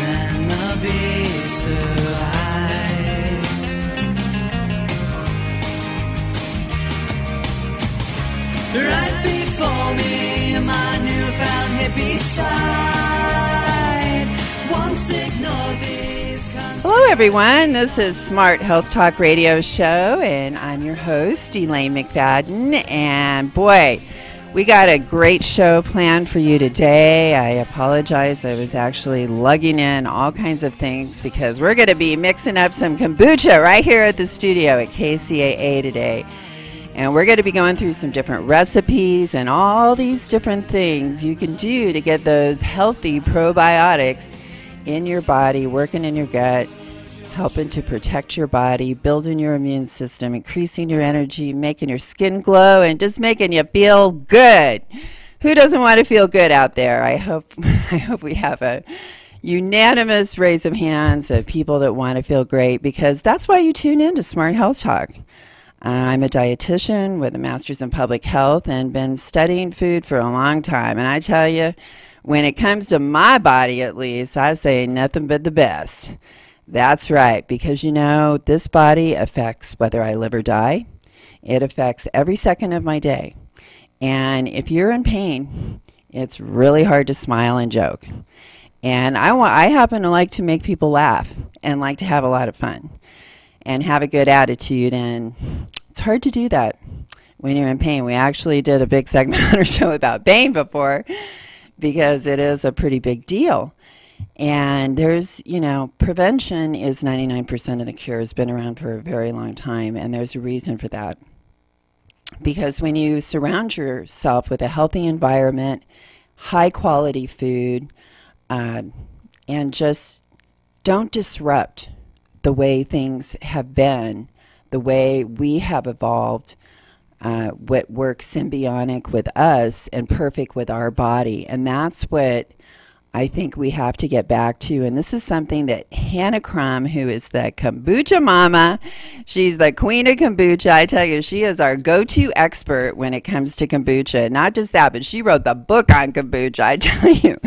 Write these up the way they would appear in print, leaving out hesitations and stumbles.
and the bees so high. Right before me, my newfound hippie side. Once ignored these. Hello everyone, this is Smart Health Talk Radio Show, and I'm your host, Elaine McFadden, and boy, we got a great show planned for you today. I apologize, I was actually lugging in all kinds of things because we're going to be mixing up some kombucha right here at the studio at KCAA today. And we're going to be going through some different recipes and all these different things you can do to get those healthy probiotics in your body, working in your gut, helping to protect your body, building your immune system, increasing your energy, making your skin glow, and just making you feel good. Who doesn't want to feel good out there? I hope we have a unanimous raise of hands of people that want to feel great, because that's why you tune in to Smart Health Talk. I'm a dietitian with a master's in public health and been studying food for a long time. And I tell you, when it comes to my body, at least, I say nothing but the best. That's right, because you know, this body affects whether I live or die. It affects every second of my day. And if you're in pain, it's really hard to smile and joke. And I happen to like to make people laugh and like to have a lot of fun and have a good attitude. And it's hard to do that when you're in pain. We actually did a big segment on our show about pain before, because it is a pretty big deal. And there's, you know, prevention is 99% of the cure. Has been around for a very long time, and there's a reason for that. Because when you surround yourself with a healthy environment, high quality food, and just don't disrupt the way things have been, the way we have evolved, what works symbiotic with us and perfect with our body. And that's what I think we have to get back to. And this is something that Hannah Crum, who is the kombucha mama, she's the queen of kombucha. I tell you, she is our go-to expert when it comes to kombucha. Not just that, but she wrote the book on kombucha, I tell you.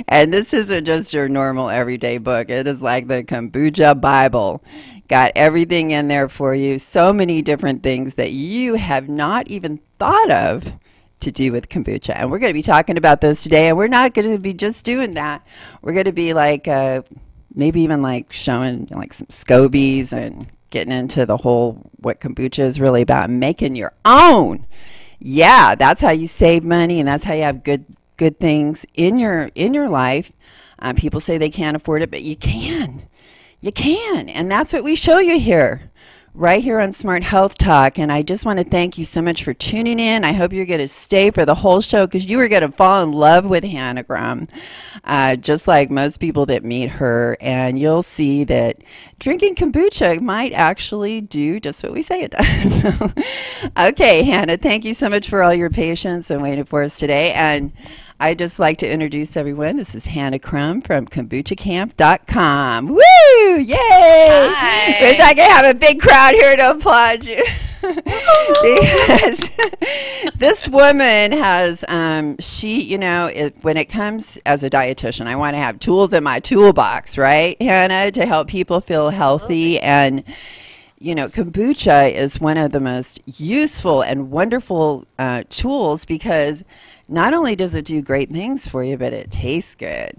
And this isn't just your normal everyday book. It is like the kombucha Bible. Got everything in there for you. So many different things that you have not even thought of to do with kombucha. And we're going to be talking about those today. And we're not going to be just doing that. We're going to be like, maybe even like showing like some scobies and getting into the whole, what kombucha is really about, making your own. Yeah, that's how you save money, and that's how you have good things in your life. People say they can't afford it, but you can. You can, and that's what we show you here, right here on Smart Health Talk. And I just want to thank you so much for tuning in. I hope you're going to stay for the whole show, because you are going to fall in love with Hannah Crum, just like most people that meet her. And you'll see that drinking kombucha might actually do just what we say it does. So, okay, Hannah, thank you so much for all your patience and waiting for us today. And I'd just like to introduce everyone. This is Hannah Crum from KombuchaCamp.com. Woo! Yay! Hi. We're not going to have a big crowd here to applaud you. Because this woman has, she, you know, when it comes as a dietitian, I want to have tools in my toolbox, right, Hannah, to help people feel healthy. And you know, kombucha is one of the most useful and wonderful tools, because not only does it do great things for you, but it tastes good.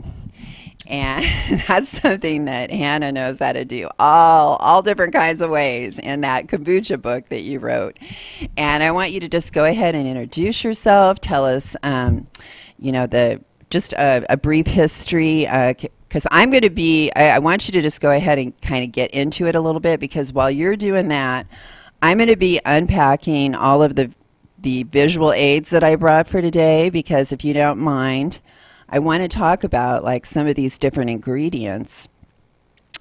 And that's something that Hannah knows how to do all different kinds of ways in that kombucha book that you wrote. And I want you to just go ahead and introduce yourself. Tell us, you know, just a brief history, because I'm going to be, I want you to just go ahead and kind of get into it a little bit, because while you're doing that, I'm going to be unpacking all of the visual aids that I brought for today, because if you don't mind, I want to talk about like some of these different ingredients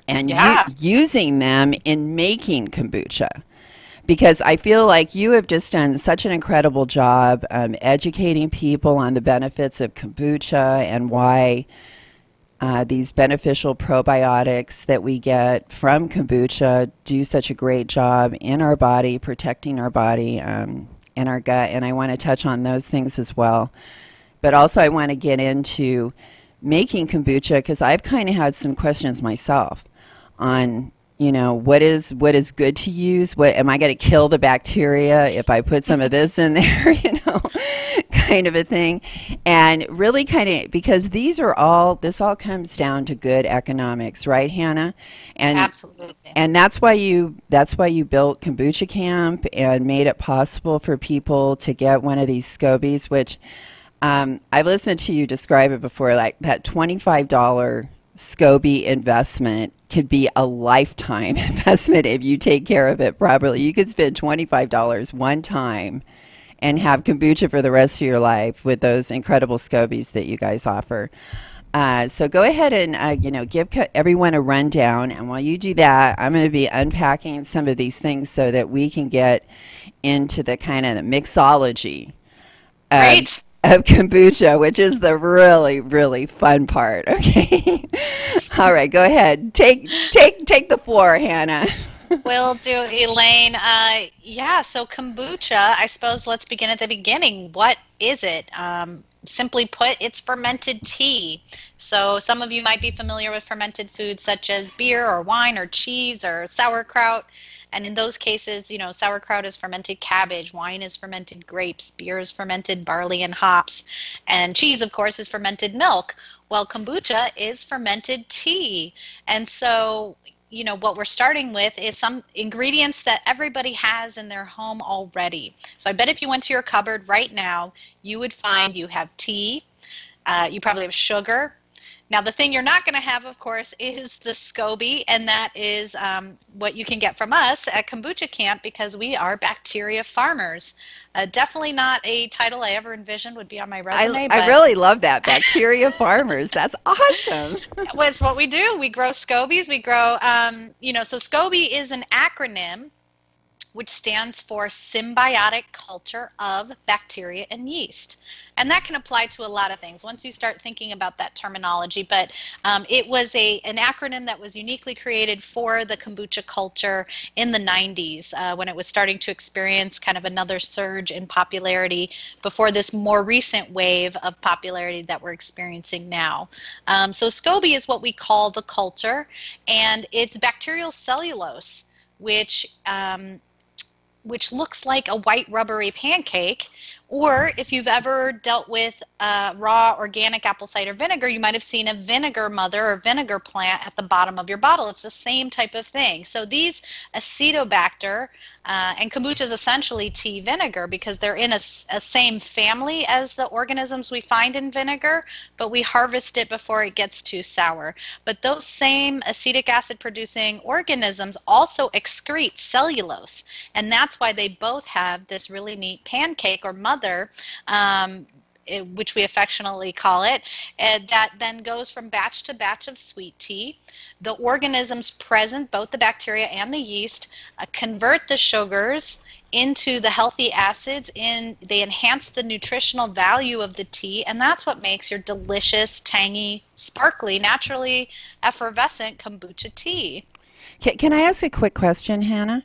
and using them in making kombucha. Because I feel like you have just done such an incredible job educating people on the benefits of kombucha and why these beneficial probiotics that we get from kombucha do such a great job in our body, protecting our body and our gut. And I want to touch on those things as well. But also I want to get into making kombucha, because I've kind of had some questions myself on, what is good to use. What am I going to kill the bacteria if I put some of this in there? Kind of a thing. And really kind of, because this all comes down to good economics, right, Hannah? And Absolutely. and that's why you built Kombucha Camp and made it possible for people to get one of these scobies, which I've listened to you describe it before, like that $25 SCOBY investment could be a lifetime investment if you take care of it properly. You could spend $25 one time and have kombucha for the rest of your life with those incredible scobies that you guys offer. So go ahead and give everyone a rundown, and while you do that, I'm going to be unpacking some of these things so that we can get into the kind of the mixology of kombucha, which is the really, really fun part. Okay. All right, go ahead. Take the floor, Hannah. Will do, Elaine. So kombucha, I suppose let's begin at the beginning. What is it? Simply put, it's fermented tea. So some of you might be familiar with fermented foods such as beer or wine or cheese or sauerkraut. And in those cases, sauerkraut is fermented cabbage, wine is fermented grapes, beer is fermented barley and hops, and cheese, of course, is fermented milk. Well, kombucha is fermented tea. And so what we're starting with is some ingredients that everybody has in their home already. So I bet if you went to your cupboard right now, you would find you have tea, you probably have sugar. Now, the thing you're not going to have, of course, is the SCOBY, and that is what you can get from us at Kombucha Camp, because we are bacteria farmers. Definitely not a title I ever envisioned would be on my resume. I really love that, bacteria farmers. That's awesome. Well, it's what we do. We grow SCOBYs. We grow, so SCOBY is an acronym which stands for Symbiotic Culture of Bacteria and Yeast. And that can apply to a lot of things once you start thinking about that terminology. But it was an acronym that was uniquely created for the kombucha culture in the 90s when it was starting to experience kind of another surge in popularity before this more recent wave of popularity that we're experiencing now. So SCOBY is what we call the culture, and it's bacterial cellulose, which looks like a white rubbery pancake. Or if you've ever dealt with raw organic apple cider vinegar, you might have seen a vinegar mother or vinegar plant at the bottom of your bottle. It's the same type of thing. So these acetobacter, and kombucha is essentially tea vinegar because they're in a same family as the organisms we find in vinegar, but we harvest it before it gets too sour. But those same acetic acid producing organisms also excrete cellulose, and that's why they both have this really neat pancake or mother, which we affectionately call it, that then goes from batch to batch of sweet tea. The organisms present, both the bacteria and the yeast, convert the sugars into the healthy acids. They enhance the nutritional value of the tea, and that's what makes your delicious, tangy, sparkly, naturally effervescent kombucha tea. Can I ask a quick question, Hannah?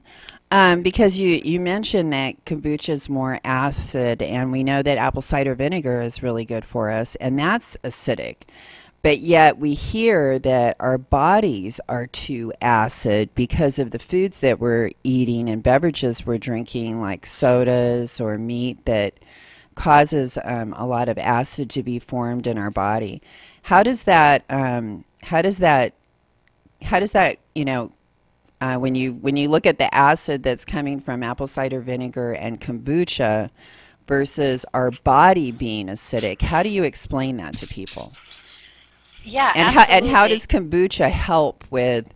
Because you mentioned that kombucha is more acid, and we know that apple cider vinegar is really good for us, and that's acidic. But yet we hear that our bodies are too acid because of the foods that we're eating and beverages we're drinking, like sodas or meat, that causes a lot of acid to be formed in our body. How does that when you look at the acid that's coming from apple cider vinegar and kombucha versus our body being acidic, how do you explain that to people? Yeah, and absolutely. How does kombucha help with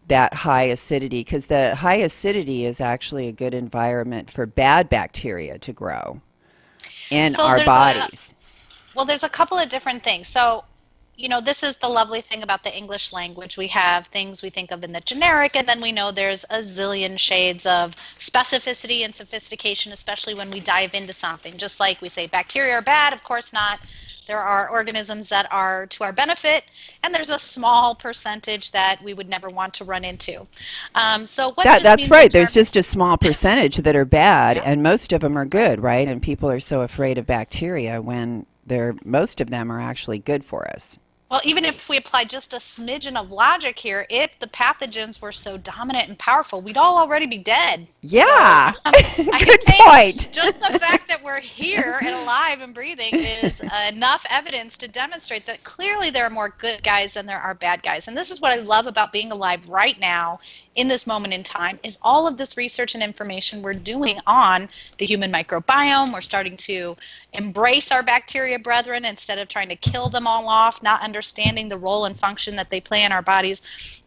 that high acidity? Because the high acidity is actually a good environment for bad bacteria to grow in our bodies. There's a couple of different things. So, this is the lovely thing about the English language. We have things we think of in the generic, and then we know there's a zillion shades of specificity and sophistication, especially when we dive into something. Just like we say bacteria are bad, of course not. There are organisms that are to our benefit, and there's a small percentage that we would never want to run into. That's right. There's just a small percentage that are bad, and most of them are good, right? And people are so afraid of bacteria when most of them are actually good for us. Well, even if we apply just a smidgen of logic here, if the pathogens were so dominant and powerful, we'd all already be dead. Yeah. So, I Good think point. just the fact that we're here and alive and breathing is enough evidence to demonstrate that clearly there are more good guys than there are bad guys. And this is what I love about being alive right now in this moment in time, is all of this research and information we're doing on the human microbiome. We're starting to embrace our bacteria brethren instead of trying to kill them all off, not understanding the role and function that they play in our bodies.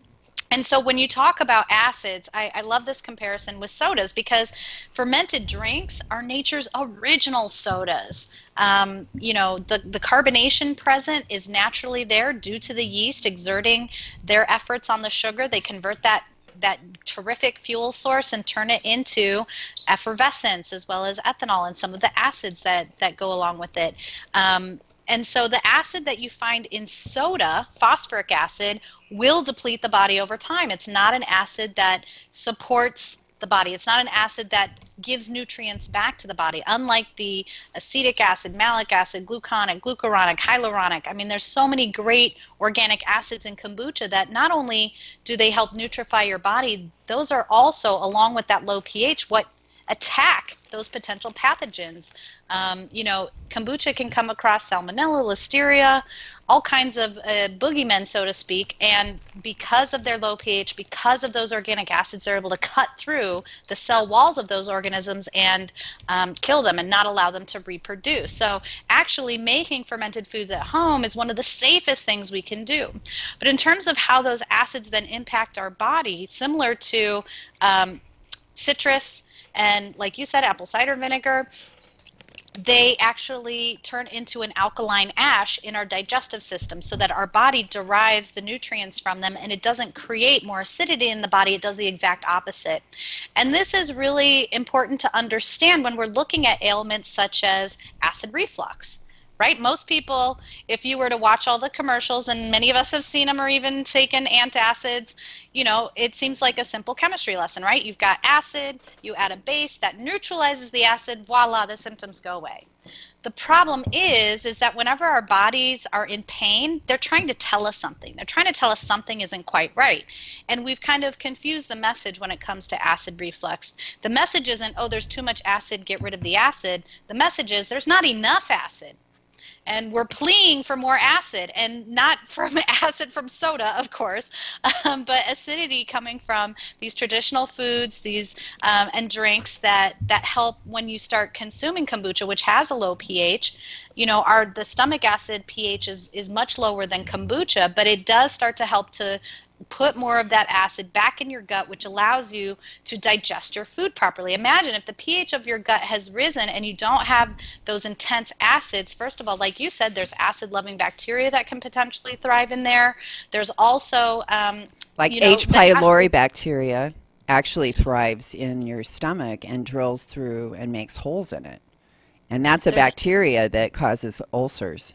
And so when you talk about acids, I love this comparison with sodas, because fermented drinks are nature's original sodas. The carbonation present is naturally there due to the yeast exerting their efforts on the sugar. They convert that terrific fuel source and turn it into effervescence, as well as ethanol and some of the acids that go along with it. And so the acid that you find in soda, phosphoric acid, will deplete the body over time. It's not an acid that supports the body. It's not an acid that gives nutrients back to the body, unlike the acetic acid, malic acid, gluconic, glucuronic, hyaluronic. I mean, there's so many great organic acids in kombucha that not only do they help nutrify your body, those are also, along with that low pH, what attack those potential pathogens. Kombucha can come across salmonella, listeria, all kinds of boogeymen, so to speak, and because of their low pH, because of those organic acids, they're able to cut through the cell walls of those organisms and kill them and not allow them to reproduce. So actually making fermented foods at home is one of the safest things we can do. But in terms of how those acids then impact our body, similar to citrus, and like you said, apple cider vinegar, they actually turn into an alkaline ash in our digestive system, so that our body derives the nutrients from them, and it doesn't create more acidity in the body. It does the exact opposite. And this is really important to understand when we're looking at ailments such as acid reflux. Right? Most people, if you were to watch all the commercials, and many of us have seen them or even taken antacids, it seems like a simple chemistry lesson, right? You've got acid, you add a base that neutralizes the acid, voila, the symptoms go away. The problem is that whenever our bodies are in pain, they're trying to tell us something. They're trying to tell us something isn't quite right. And we've kind of confused the message when it comes to acid reflux. The message isn't, oh, there's too much acid, get rid of the acid. The message is there's not enough acid. And we're pleading for more acid, and not from acid from soda, of course, but acidity coming from these traditional foods, and drinks that help when you start consuming kombucha, which has a low pH. The stomach acid pH is much lower than kombucha, but it does start to help to put more of that acid back in your gut, which allows you to digest your food properly. Imagine if the pH of your gut has risen and you don't have those intense acids. First of all, like you said, there's acid-loving bacteria that can potentially thrive in there. There's also H. pylori bacteria actually thrives in your stomach and drills through and makes holes in it. And that's a bacteria that causes ulcers.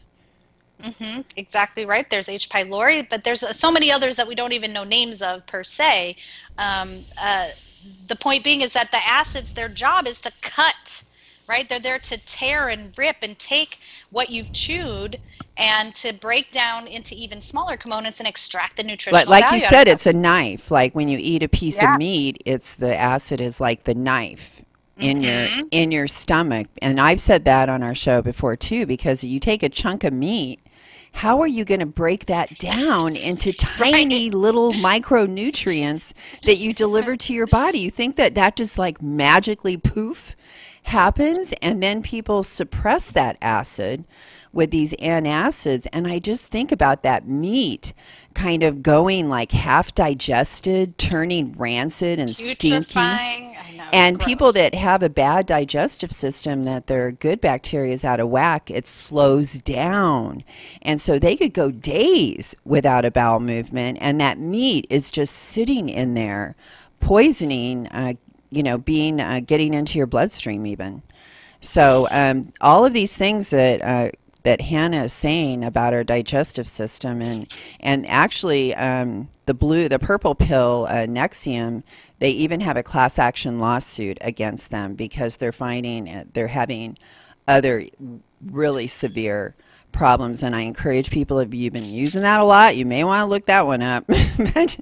Exactly right. There's H. pylori, but there's so many others that we don't even know names of per se. The point being is that the acids, their job is to cut, right? They're there to tear and rip and take what you've chewed and to break down into even smaller components and extract the nutritional value. Like you said, it's a knife. Like when you eat a piece of meat, the acid is like the knife in your stomach. And I've said that on our show before too, because you take a chunk of meat, how are you going to break that down into tiny little micronutrients that you deliver to your body? You think that just like magically poof happens, and then people suppress that acid with these antacids. And I just think about that meat kind of going like half digested, turning rancid and stinky. And people that have a bad digestive system, that their good bacteria is out of whack, it slows down. And so they could go days without a bowel movement, and that meat is just sitting in there, poisoning, getting into your bloodstream even. So all of these things that Hannah is saying about our digestive system, and actually the purple pill, Nexium, they even have a class action lawsuit against them because they're finding they're having other really severe problems, and I encourage people, if you've been using that a lot, you may want to look that one up. But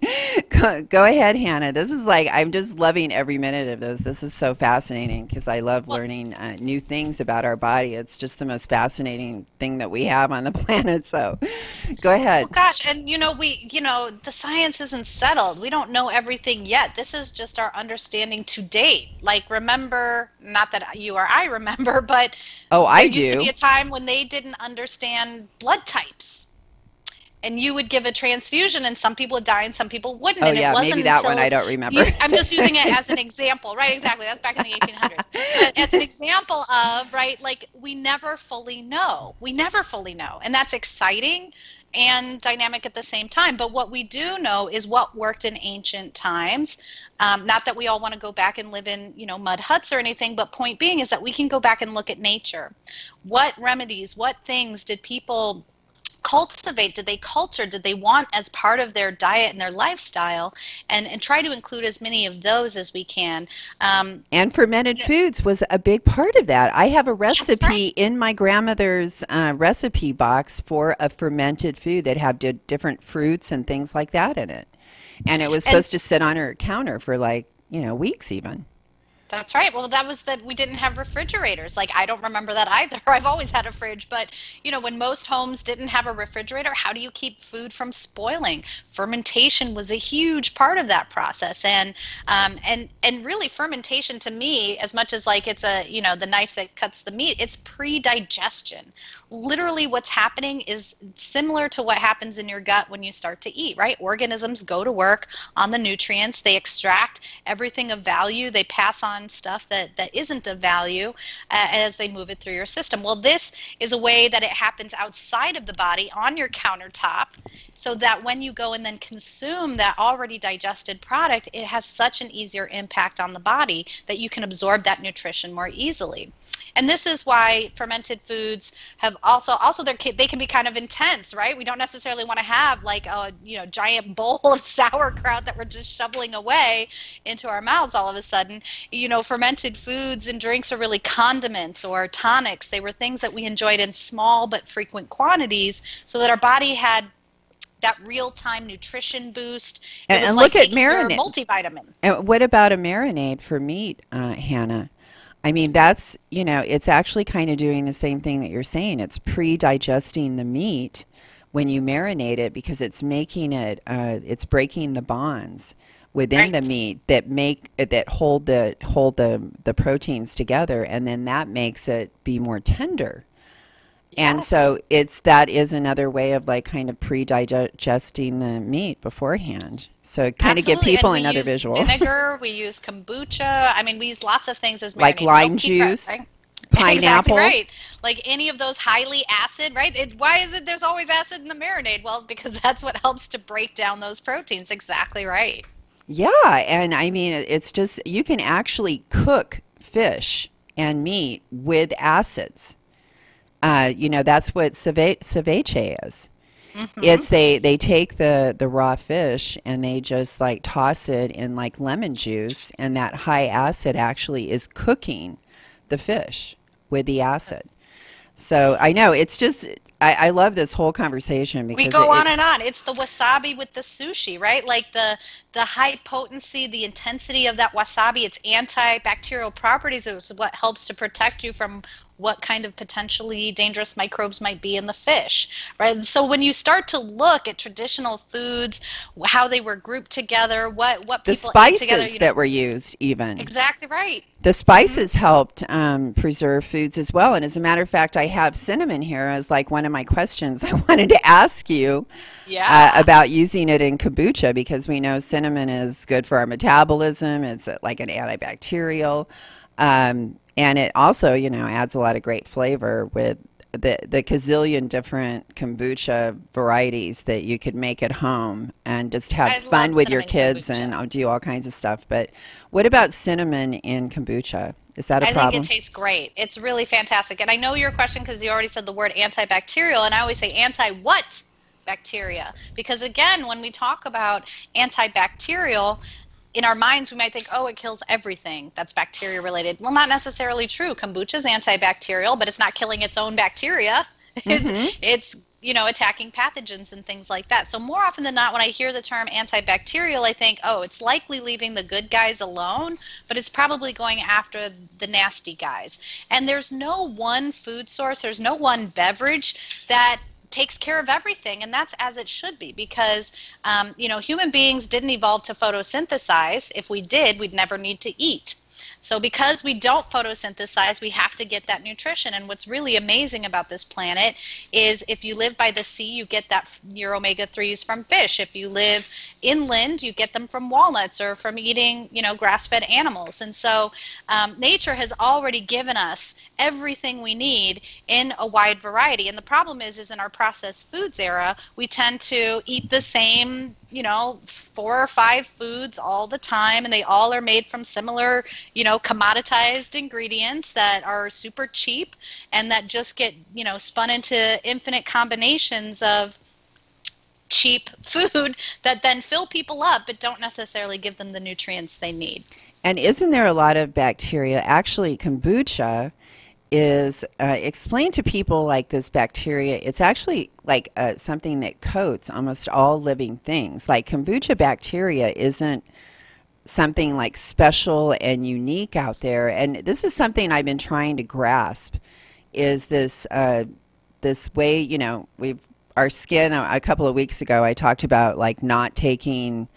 go ahead, Hannah. This is like, I'm just loving every minute of this. This is so fascinating because I love learning new things about our body. It's just the most fascinating thing that we have on the planet. So go ahead. Well, gosh, and the science isn't settled. We don't know everything yet. This is just our understanding to date. Like, remember, not that you or I remember, but I there used do. to be a time when they didn't understand blood types. And you would give a transfusion, and some people would die, and some people wouldn't. Oh, and yeah, it wasn't maybe that until one I don't remember. I'm just using it as an example, right? Exactly. That's back in the 1800s. But as an example of, right, like, we never fully know. We never fully know. And that's exciting and dynamic at the same time. But what we do know is what worked in ancient times. Not that we all want to go back and live in, mud huts or anything, but point being is that we can go back and look at nature. What remedies, what things did people cultivate, did they culture, did they want as part of their diet and their lifestyle, and try to include as many of those as we can. And fermented foods was a big part of that. I have a recipe right. in my grandmother's recipe box for a fermented food that had different fruits and things like that in it. And it was supposed to sit on her counter for weeks even. That's right. Well, that was that we didn't have refrigerators. Like, I don't remember that either. I've always had a fridge, but when most homes didn't have a refrigerator, how do you keep food from spoiling? Fermentation was a huge part of that process, and really fermentation to me, as much as like it's the knife that cuts the meat, it's pre-digestion. Literally, what's happening is similar to what happens in your gut when you start to eat. Right? Organisms go to work on the nutrients. They extract everything of value. They pass on stuff that isn't of value as they move it through your system. Well, this is a way that it happens outside of the body on your countertop, so that when you go and then consume that already digested product, it has such an easier impact on the body that you can absorb that nutrition more easily. And this is why fermented foods have also they can be kind of intense, right? We don't necessarily want to have like a giant bowl of sauerkraut that we're just shoveling away into our mouths all of a sudden. Fermented foods and drinks are really condiments or tonics. They were things that we enjoyed in small but frequent quantities, so that our body had that real-time nutrition boost. And look at marinade, multivitamin. And what about a marinade for meat, Hannah? I mean, that's, it's actually kind of doing the same thing that you're saying. It's pre-digesting the meat when you marinate it, because it's making it, it's breaking the bonds within the meat that hold the proteins together, and then that makes it be more tender. And so that is another way of like kind of pre-digesting the meat beforehand. So kind of give people another visual. Vinegar, we use kombucha. I mean, we use lots of things as marinade. Like lime juice, right? pineapple. Exactly right. Like any of those highly acid, right? Why is it there's always acid in the marinade? Well, because that's what helps to break down those proteins. Exactly right. Yeah, and I mean, it's just, you can actually cook fish and meat with acids. That's what ceviche is. Mm-hmm. It's they take the raw fish and they just like toss it in like lemon juice, and that high acid actually is cooking the fish with the acid. So I know it's just, I love this whole conversation because we go on and on. It's the wasabi with the sushi, right? Like the high potency, the intensity of that wasabi, its antibacterial properties is what helps to protect you from what kind of potentially dangerous microbes might be in the fish, right? So when you start to look at traditional foods, how they were grouped together, what people ate together, the spices that were used, even. Exactly right. The spices helped preserve foods as well. And as a matter of fact, I have cinnamon here as like one of my questions I wanted to ask you about using it in kombucha, because we know cinnamon is good for our metabolism. It's like an antibacterial. And it also, adds a lot of great flavor with the gazillion different kombucha varieties that you could make at home and just have fun with your kids kombucha. And do all kinds of stuff. But what about cinnamon in kombucha? Is that a problem? I think it tastes great. It's really fantastic. And I know your question because you already said the word antibacterial, and I always say anti-what bacteria? Because again, when we talk about antibacterial, in our minds, we might think, oh, it kills everything that's bacteria related. Well, not necessarily true. Kombucha is antibacterial, but it's not killing its own bacteria. It's attacking pathogens and things like that. So more often than not, when I hear the term antibacterial, I think, oh, it's likely leaving the good guys alone, but it's probably going after the nasty guys. And there's no one food source, there's no one beverage that takes care of everything, and that's as it should be, because human beings didn't evolve to photosynthesize. If we did, we'd never need to eat. So because we don't photosynthesize, we have to get that nutrition. And what's really amazing about this planet is if you live by the sea, you get your omega-3s from fish. If you live inland, you get them from walnuts or from eating, grass-fed animals. And so nature has already given us everything we need in a wide variety. And the problem is in our processed foods era, we tend to eat the same 4 or 5 foods all the time, and they all are made from similar, commoditized ingredients that are super cheap and that just get, spun into infinite combinations of cheap food that then fill people up but don't necessarily give them the nutrients they need. And isn't there a lot of bacteria? Actually, kombucha is explain to people like this bacteria. It's actually like something that coats almost all living things. Like kombucha bacteria isn't something like special and unique out there. And this is something I've been trying to grasp, is this this way, our skin. A couple of weeks ago I talked about like not taking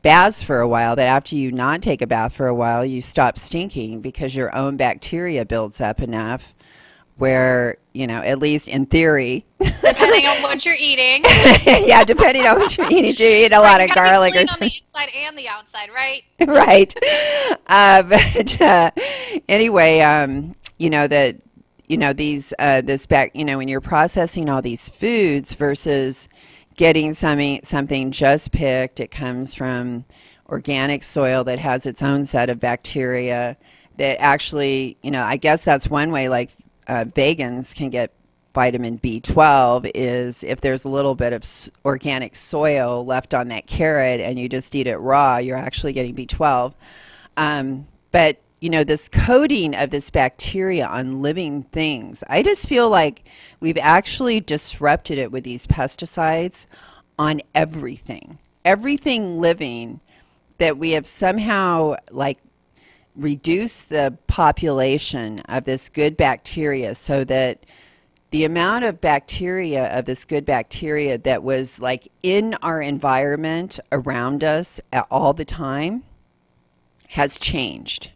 baths for a while, that after you not take a bath for a while, you stop stinking because your own bacteria builds up enough where, at least in theory. Depending on what you're eating. Yeah, depending on what you're eating. Do you eat a lot of garlic or something? On the inside and the outside, right? Right. But anyway, when you're processing all these foods versus getting something just picked, it comes from organic soil that has its own set of bacteria that actually, I guess that's one way, like vegans can get vitamin B12, is if there's a little bit of organic soil left on that carrot and you just eat it raw, you're actually getting B12. But this coating of this bacteria on living things, I just feel like we've actually disrupted it with these pesticides on everything living, that we have somehow like reduced the population of this good bacteria, so that the amount of bacteria, of this good bacteria that was like in our environment around us all the time, has changed.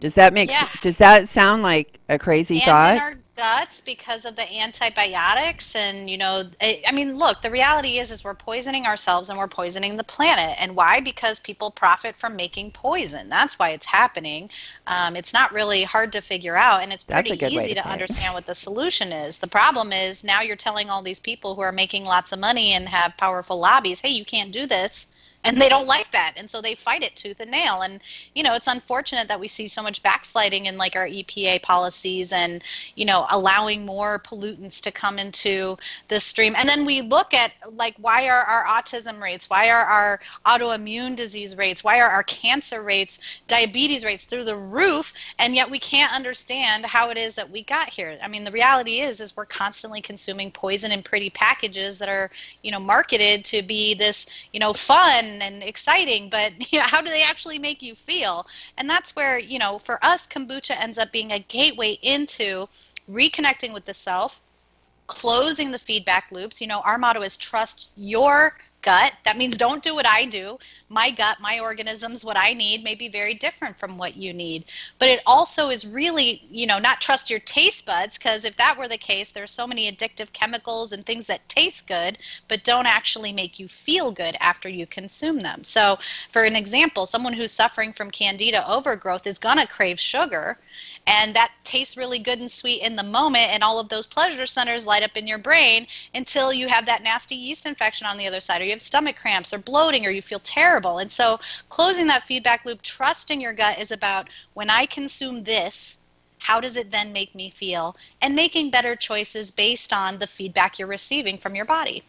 Does that sound like a crazy thought? In our guts because of the antibiotics, and look, the reality is we're poisoning ourselves and we're poisoning the planet. And why? Because people profit from making poison. That's why it's happening. It's not really hard to figure out, and it's pretty easy to understand what the solution is. The problem is now you're telling all these people who are making lots of money and have powerful lobbies, hey, you can't do this. And they don't like that, and so they fight it tooth and nail. And it's unfortunate that we see so much backsliding in like our EPA policies and allowing more pollutants to come into the stream. And then we look at like, why are our autism rates, why are our autoimmune disease rates, why are our cancer rates, diabetes rates through the roof, and yet we can't understand how it is that we got here. I mean, the reality is we're constantly consuming poison in pretty packages that are marketed to be this fun and exciting, but how do they actually make you feel? And that's where, for us, kombucha ends up being a gateway into reconnecting with the self, closing the feedback loops. Our motto is trust your gut. That means don't do what I do. My gut, my organisms, what I need may be very different from what you need. But it also is really, not trust your taste buds, because if that were the case, there's so many addictive chemicals and things that taste good, but don't actually make you feel good after you consume them. So for an example, someone who's suffering from candida overgrowth is going to crave sugar, and that tastes really good and sweet in the moment, and all of those pleasure centers light up in your brain until you have that nasty yeast infection on the other side, or you have stomach cramps or bloating, or you feel terrible. And so closing that feedback loop, trusting your gut, is about, when I consume this, how does it then make me feel? And making better choices based on the feedback you're receiving from your body.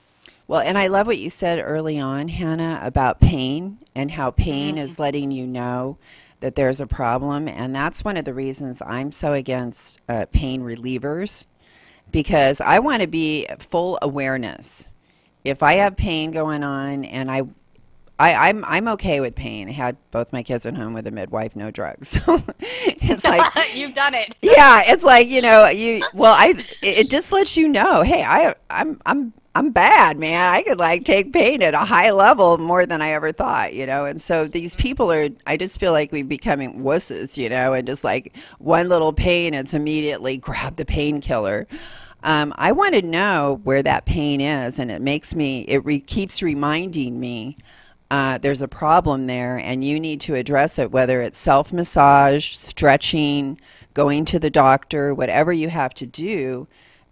Well, and I love what you said early on, Hannah, about pain and how pain is letting you know that there's a problem. And that's one of the reasons I'm so against pain relievers, because I want to be full awareness. If I have pain going on, and I'm okay with pain. I had both my kids at home with a midwife, no drugs. So it's like you've done it. Yeah, it's like, it just lets you know, hey, I'm bad, man. I could like take pain at a high level more than I ever thought, And so these people I just feel like we're becoming wusses, and just like one little pain, it's immediately grab the painkiller. I want to know where that pain is, and it keeps reminding me there's a problem there, and you need to address it, whether it's self-massage, stretching, going to the doctor, whatever you have to do,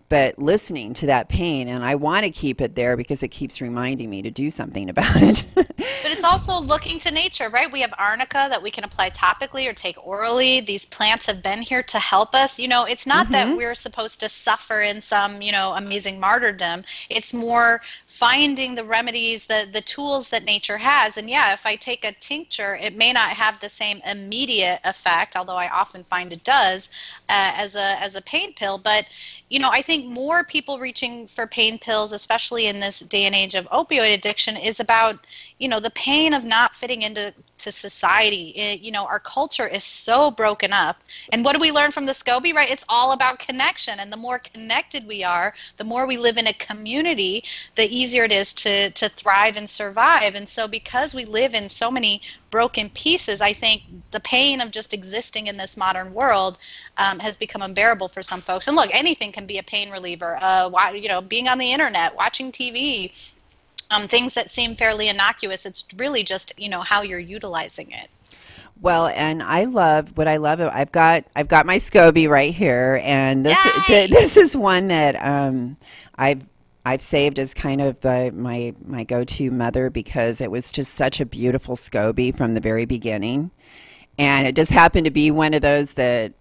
but listening to that pain. And I want to keep it there because it keeps reminding me to do something about it. But it's also looking to nature, right? We have arnica that we can apply topically or take orally. These plants have been here to help us. It's not that we're supposed to suffer in some, amazing martyrdom. It's more finding the remedies, the tools that nature has. And yeah, if I take a tincture, it may not have the same immediate effect, although I often find it does, as a pain pill. But I think more people reaching for pain pills, especially in this day and age of opioid addiction, is about, the pain of not fitting into society. Our culture is so broken up. And what do we learn from the SCOBY, right? It's all about connection. And the more connected we are, the more we live in a community, the easier it is to thrive and survive. And so because we live in so many broken pieces, I think the pain of just existing in this modern world has become unbearable for some folks. And look, anything can be a pain reliever. Being on the internet, watching TV, things that seem fairly innocuous. It's really just, how you're utilizing it. Well, and I've got my SCOBY right here, and this is one that I've saved as kind of my go-to mother, because it was just such a beautiful SCOBY from the very beginning, and it just happened to be one of those that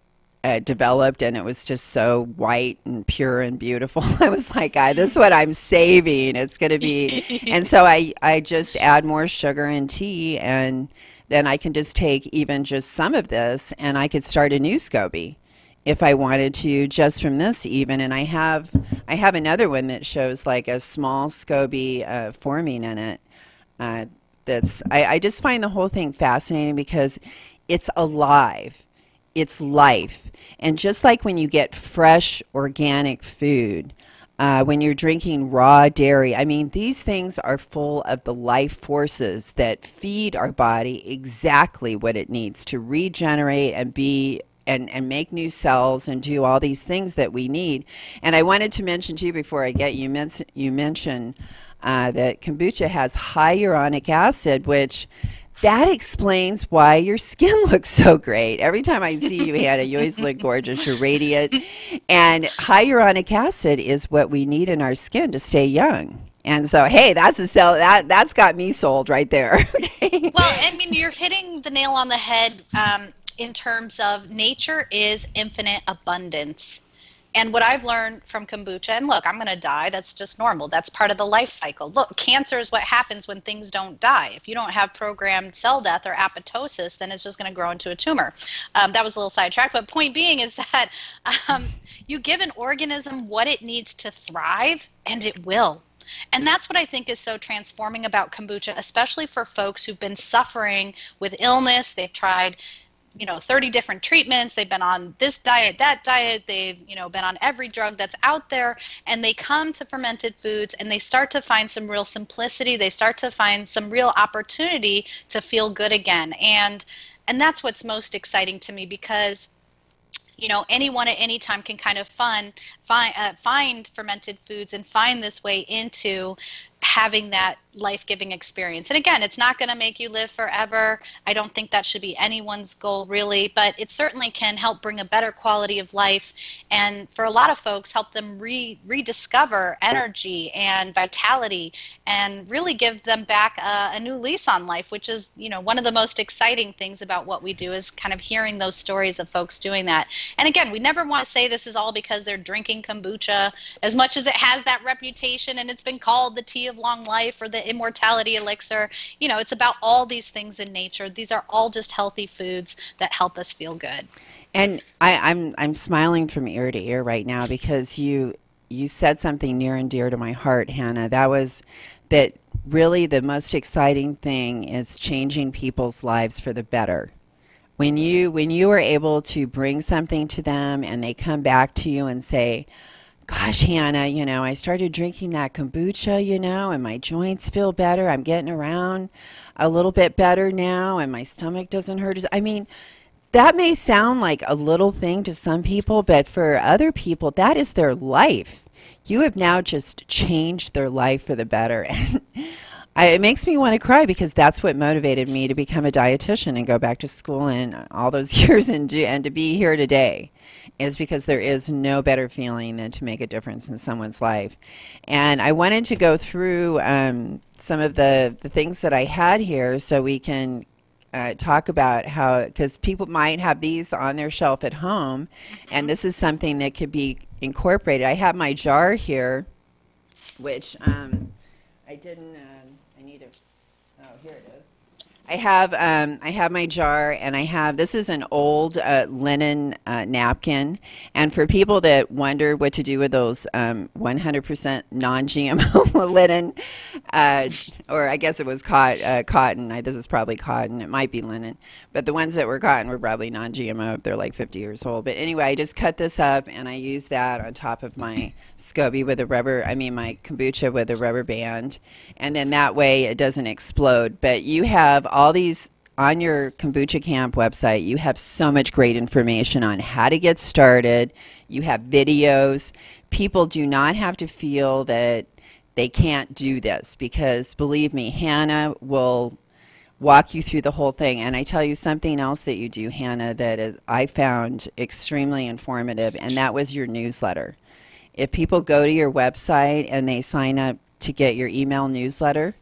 developed, and it was just so white and pure and beautiful. I was like, this is what I'm saving. It's going to be, and so I just add more sugar and tea, and then I can just take even just some of this, and I could start a new SCOBY if I wanted to, just from this even. And I have another one that shows like a small SCOBY forming in it. I just find the whole thing fascinating because it's alive. It's life. And just like when you get fresh organic food, when you're drinking raw dairy, I mean, these things are full of the life forces that feed our body exactly what it needs to regenerate and be and make new cells and do all these things that we need. And I wanted to mention too, before I get you mentioned that kombucha has hyaluronic acid, which that explains why your skin looks so great. Every time I see you, Hannah, you always look gorgeous. You're radiant. And hyaluronic acid is what we need in our skin to stay young. And so, hey, that's that's got me sold right there. Okay. Well, I mean, you're hitting the nail on the head in terms of nature is infinite abundance. And what I've learned from kombucha, and look, I'm going to die. That's just normal. That's part of the life cycle. Look, cancer is what happens when things don't die. If you don't have programmed cell death or apoptosis, then it's just going to grow into a tumor. That was a little sidetrack. But point being is that you give an organism what it needs to thrive, and it will. And that's what I think is so transforming about kombucha, especially for folks who've been suffering with illness. They've tried 30 different treatments. They've been on this diet, that diet. They've, been on every drug that's out there, and they come to fermented foods and they start to find some real simplicity. They start to find some real opportunity to feel good again. And that's what's most exciting to me, because anyone at any time can kind of find fermented foods and find this way into having that life-giving experience. And again, it's not going to make you live forever. I don't think that should be anyone's goal, really, but it certainly can help bring a better quality of life, and for a lot of folks, help them rediscover energy and vitality, and really give them back a new lease on life, which is, one of the most exciting things about what we do, is kind of hearing those stories of folks doing that. And again, we never want to say this is all because they're drinking kombucha, as much as it has that reputation and it's been called the tea of long life or the immortality elixir. It's about all these things in nature. These are all just healthy foods that help us feel good. And I'm smiling from ear to ear right now, because you you said something near and dear to my heart, Hannah. That was that really the most exciting thing is changing people's lives for the better. When you are able to bring something to them and they come back to you and say, gosh, Hannah, I started drinking that kombucha, and my joints feel better. I'm getting around a little bit better now, and my stomach doesn't hurt. I mean, that may sound like a little thing to some people, but for other people, that is their life. You have now just changed their life for the better. And it makes me want to cry because that's what motivated me to become a dietitian and go back to school and all those years and to be here today, is because there is no better feeling than to make a difference in someone's life. And I wanted to go through some of the things that I had here so we can talk about how, because people might have these on their shelf at home, and this is something that could be incorporated. I have my jar here, which I didn't, I need to, oh, here it is. I have my jar, and this is an old linen napkin. And for people that wonder what to do with those 100% non-GMO linen, or I guess it was cotton. This is probably cotton. It might be linen. But the ones that were cotton were probably non-GMO if they're like 50 years old. But anyway, I just cut this up, and I use that on top of my SCOBY with my kombucha with a rubber band. And then that way it doesn't explode. But you have all these on your Kombucha Camp website. You have so much great information on how to get started. You have videos. People do not have to feel that they can't do this, because believe me, Hannah will walk you through the whole thing. And I tell you something else that you do, Hannah, I found extremely informative, and that was your newsletter. If people go to your website and they sign up to get your email newsletter,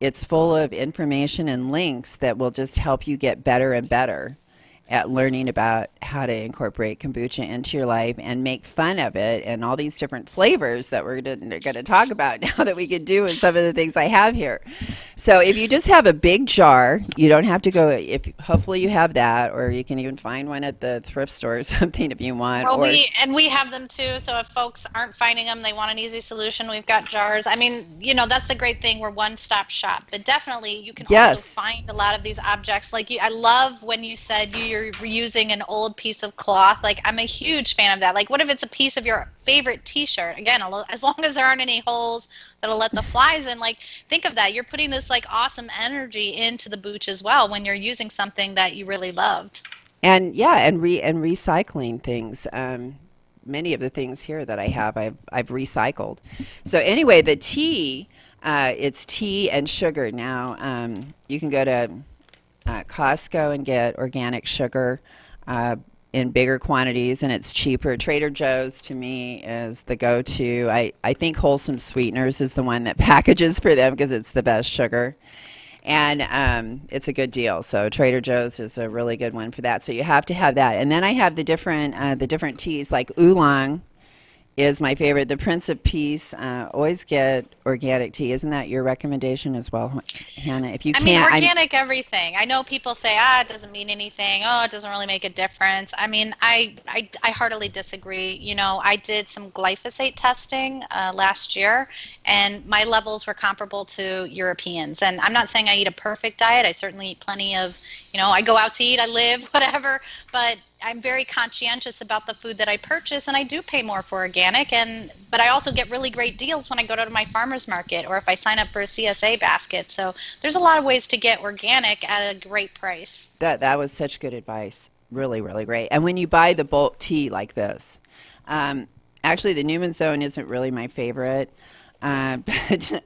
it's full of information and links that will just help you get better and better at learning about how to incorporate kombucha into your life and make fun of it, and all these different flavors that we're going to talk about now that we can do with some of the things I have here. So if you just have a big jar, you don't have to go, hopefully you have that, or you can even find one at the thrift store or something if you want. Well, we have them too, so if folks aren't finding them, they want an easy solution, we've got jars. I mean, that's the great thing, we're one-stop shop, but definitely you can also find a lot of these objects. Like I love when you said you're reusing an old piece of cloth. Like, I'm a huge fan of that. Like, what if it's a piece of your favorite t-shirt? Again, as long as there aren't any holes that'll let the flies in. Like, think of that. You're putting this like awesome energy into the booch as well when you're using something that you really loved. And recycling things. Many of the things here that I have, I've recycled. So anyway, the tea, it's tea and sugar. Now, you can go to Costco and get organic sugar in bigger quantities, and it's cheaper. Trader Joe's, to me, is the go-to. I think Wholesome Sweeteners is the one that packages for them because it's the best sugar, and it's a good deal. So Trader Joe's is a really good one for that. So you have to have that. And then I have the different teas, like oolong is my favorite. The Prince of Peace, always get organic tea. Isn't that your recommendation as well, Hannah? If you can't, organic everything. I know people say, it doesn't mean anything. Oh, it doesn't really make a difference. I mean, I heartily disagree. I did some glyphosate testing last year, and my levels were comparable to Europeans. And I'm not saying I eat a perfect diet. I certainly eat plenty of, I go out to eat, I live, whatever, but I'm very conscientious about the food that I purchase, and I do pay more for organic, but I also get really great deals when I go to my farmer's market or if I sign up for a CSA basket. So there's a lot of ways to get organic at a great price. That was such good advice. Really, really great. And when you buy the bulk tea like this, actually the Newman Zone isn't really my favorite, but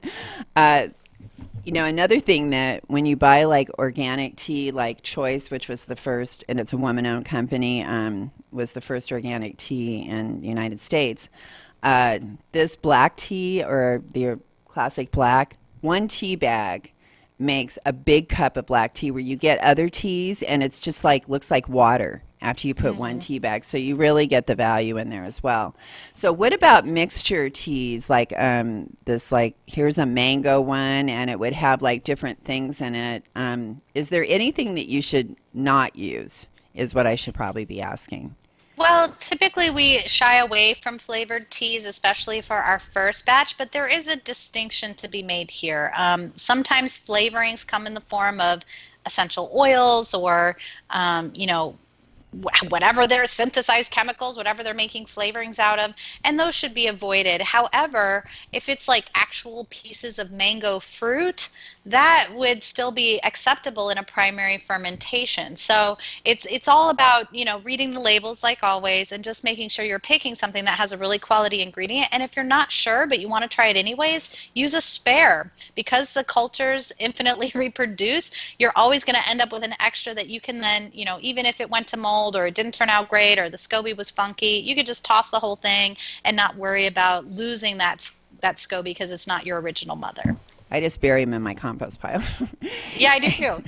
another thing that when you buy like organic tea, like Choice, which was the first, and it's a woman-owned company, was the first organic tea in the United States. This black tea, or the classic black, one tea bag makes a big cup of black tea, where you get other teas and it's just like, looks like water after you put one tea bag. So you really get the value in there as well. So what about mixture teas, like this, like here's a mango one, and it would have like different things in it. Is there anything that you should not use, is what I should probably be asking? Well, typically we shy away from flavored teas, especially for our first batch, but there is a distinction to be made here. Sometimes flavorings come in the form of essential oils or, you know, whatever their synthesized chemicals, whatever they're making flavorings out of, and those should be avoided. However, if it's like actual pieces of mango fruit, that would still be acceptable in a primary fermentation. So it's all about, you know, reading the labels like always and just making sure you're picking something that has a really quality ingredient. And if you're not sure but you want to try it anyways, use a spare. Because the cultures infinitely reproduce, you're always going to end up with an extra that you can then, you know, even if it went to mold or it didn't turn out great or the SCOBY was funky, you could just toss the whole thing and not worry about losing that SCOBY because it's not your original mother. I just bury them in my compost pile. Yeah, I do too.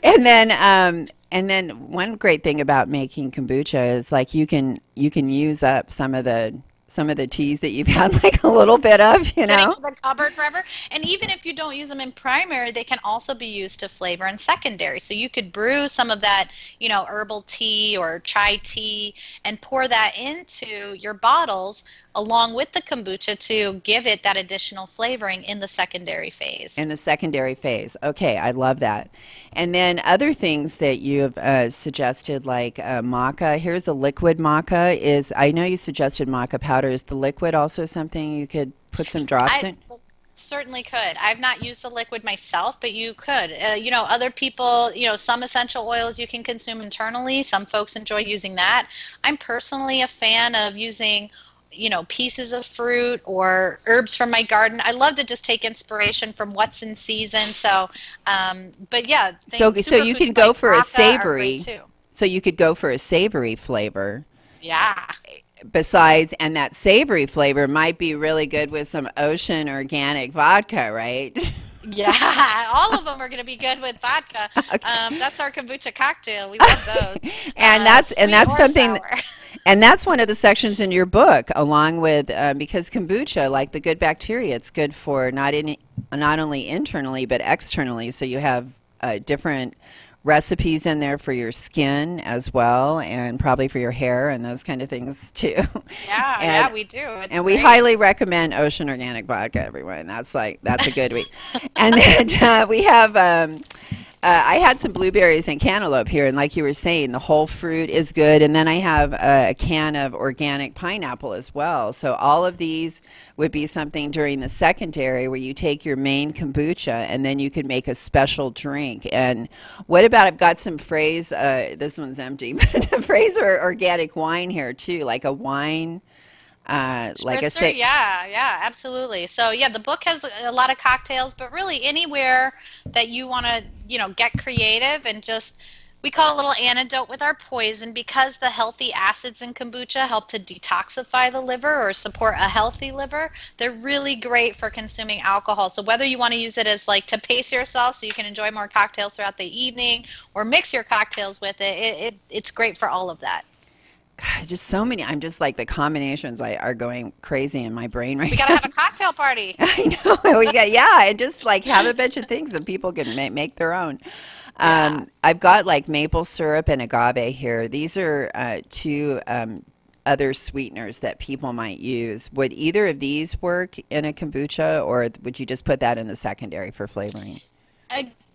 And then one great thing about making kombucha is like you can use up some of the teas that you've had like a little bit of, you know, sitting in the cupboard forever. And even if you don't use them in primary, they can also be used to flavor in secondary. So you could brew some of that, you know, herbal tea or chai tea and pour that into your bottles along with the kombucha to give it that additional flavoring in the secondary phase. In the secondary phase. Okay, I love that. And then other things that you have suggested, like maca. Here's a liquid maca. I know you suggested maca powder. Is the liquid also something you could put some drops in? Certainly could. I've not used the liquid myself, but you could. You know, other people, you know, some essential oils you can consume internally. Some folks enjoy using that. I'm personally a fan of using, you know, pieces of fruit or herbs from my garden. I love to just take inspiration from what's in season. So, but yeah. So you can go for a savory. So you could go for a savory flavor. Yeah. Besides, and that savory flavor might be really good with some ocean organic vodka, right? Yeah, all of them are going to be good with vodka. Okay. That's our kombucha cocktail. We love those. And that's something. And that's one of the sections in your book, along with because kombucha, like the good bacteria, it's good for not only internally but externally. So you have different recipes in there for your skin as well, and probably for your hair and those kind of things too. Yeah, we do. And we highly recommend Ocean Organic Vodka, everyone. That's a good week. And then we have I had some blueberries and cantaloupe here, and like you were saying, the whole fruit is good. And then I have a can of organic pineapple as well. So all of these would be something during the secondary where you take your main kombucha and then you could make a special drink. And what about, I've got some this one's empty, but Fraser organic wine here too, like a wine. Yeah, absolutely. So yeah, the book has a lot of cocktails, but really anywhere that you want to, you know, get creative and just, we call it a little antidote with our poison, because the healthy acids in kombucha help to detoxify the liver or support a healthy liver. They're really great for consuming alcohol. So whether you want to use it as like to pace yourself so you can enjoy more cocktails throughout the evening or mix your cocktails with it's great for all of that. God, just so many. I'm just like the combinations are going crazy in my brain right now. We got to have a cocktail party. I know. And just like have a bunch of things and people can make their own. Yeah. I've got like maple syrup and agave here. These are two other sweeteners that people might use. Would either of these work in a kombucha, or would you just put that in the secondary for flavoring?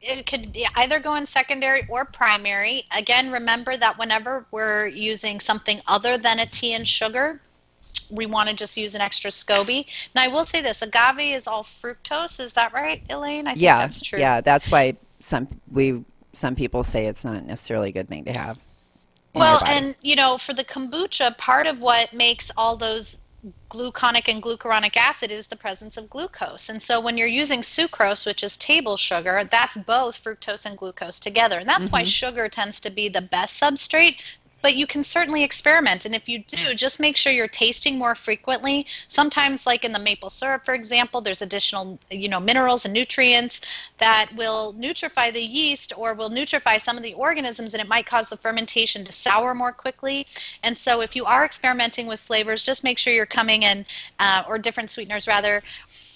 It could either go in secondary or primary. Again, remember that whenever we're using something other than a tea and sugar, we want to just use an extra SCOBY. Now, I will say this, agave is all fructose. Is that right, Elaine? I think that's true. Yeah, that's why some people say it's not necessarily a good thing to have. Well, and, you know, for the kombucha, part of what makes all those gluconic and glucuronic acid is the presence of glucose. And so when you're using sucrose, which is table sugar, that's both fructose and glucose together. And that's why sugar tends to be the best substrate. But you can certainly experiment. And if you do, just make sure you're tasting more frequently. Sometimes, like in the maple syrup, for example, there's additional, you know, minerals and nutrients that will nutrify the yeast or will nutrify some of the organisms, and it might cause the fermentation to sour more quickly. And so if you are experimenting with flavors, just make sure you're coming in, or different sweeteners rather,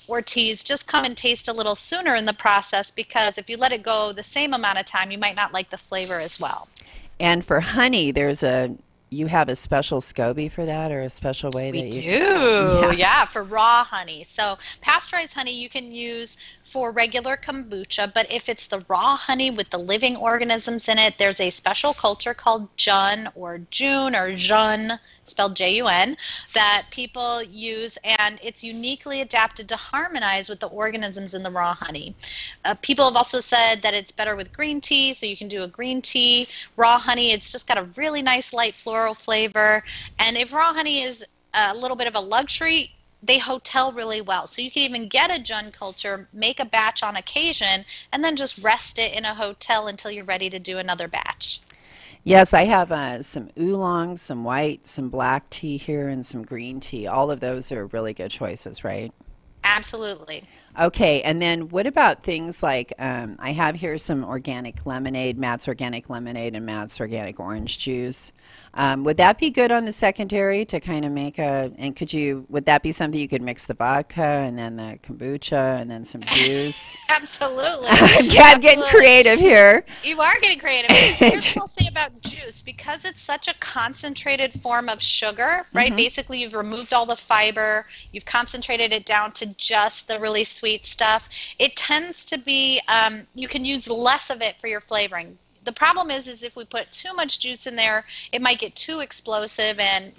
or teas, just come and taste a little sooner in the process, because if you let it go the same amount of time, you might not like the flavor as well. And for honey, there's a you have a special SCOBY for that, or a special way We that you do, yeah, for raw honey. So pasteurized honey you can use for regular kombucha, but if it's the raw honey with the living organisms in it, there's a special culture called Jun or June or Jun, spelled Jun, that people use, and it's uniquely adapted to harmonize with the organisms in the raw honey. People have also said that it's better with green tea, so you can do a green tea. Raw honey, it's just got a really nice light floral flavor, and if raw honey is a little bit of a luxury, they hotel really well. So you can even get a Jun culture, make a batch on occasion, and then just rest it in a hotel until you're ready to do another batch. Yes, I have some oolong, some white, some black tea here, and some green tea. All of those are really good choices, right? Absolutely. Okay, and then what about things like I have here some organic lemonade, Matt's Organic Lemonade and Matt's Organic Orange Juice. Would that be good on the secondary to kind of make and would that be something you could mix the vodka and then the kombucha and then some juice? Absolutely. Yeah, I'm getting creative here. You are getting creative. Here's what I'll say about juice. Because it's such a concentrated form of sugar, right? Basically, you've removed all the fiber. You've concentrated it down to just the really sweet stuff. It tends to be, you can use less of it for your flavoring. The problem is if we put too much juice in there, it might get too explosive, and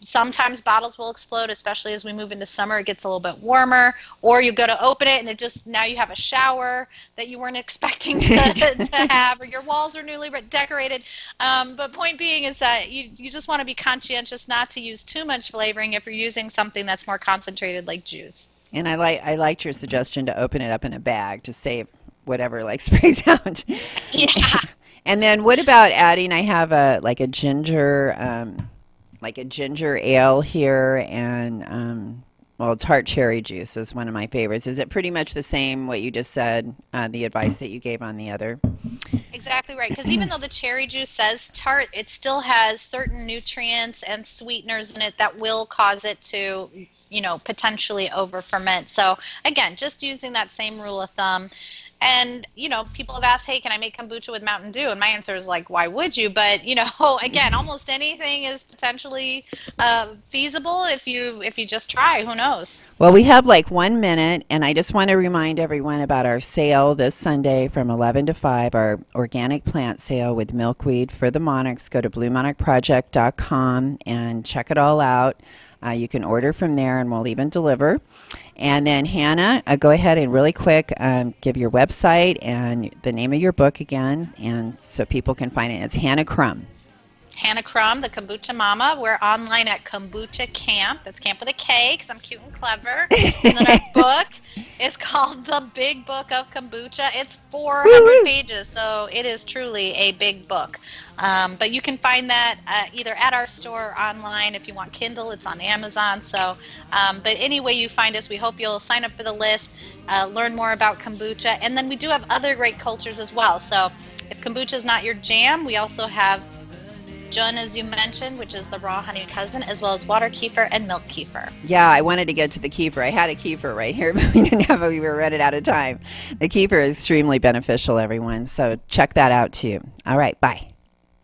sometimes bottles will explode, especially as we move into summer. It gets a little bit warmer, or you go to open it and now you have a shower that you weren't expecting to have, or your walls are newly decorated. But point being is that you just want to be conscientious not to use too much flavoring if you're using something that's more concentrated like juice. And I liked your suggestion to open it up in a bag to save whatever sprays out. Yeah. And then what about adding? I have a ginger ale here, and tart cherry juice is one of my favorites. Is it pretty much the same what you just said? The advice that you gave on the other. Exactly right, because even though the cherry juice says tart, it still has certain nutrients and sweeteners in it that will cause it to, potentially over ferment. So again, just using that same rule of thumb. And, people have asked, hey, can I make kombucha with Mountain Dew? And my answer is why would you? But, again, almost anything is potentially feasible if you just try. Who knows? Well, we have 1 minute, and I just want to remind everyone about our sale this Sunday from 11 to 5, our organic plant sale with milkweed for the monarchs. Go to bluemonarchproject.com and check it all out. You can order from there, and we'll even deliver. And then, Hannah, go ahead and really quick give your website and the name of your book again, and so people can find it. It's Hannah Crum. Hannah Crum, the Kombucha Mama. We're online at Kombucha Camp. That's camp with a K because I'm cute and clever. And then our book is called The Big Book of Kombucha. It's 400 pages, so it is truly a big book. But you can find that either at our store or online. If you want Kindle, it's on Amazon. So, but any way you find us, we hope you'll sign up for the list, learn more about kombucha. And then we do have other great cultures as well. So if kombucha is not your jam, we also have Jun, as you mentioned, which is the raw honey cousin, as well as water kefir and milk kefir. Yeah, I wanted to get to the kefir. I had a kefir right here, but we didn't have it. We were running out of time. The kefir is extremely beneficial, everyone, so check that out too. All right, bye.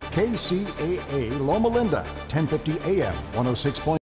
KCAA Loma Linda, 1050 AM, 106.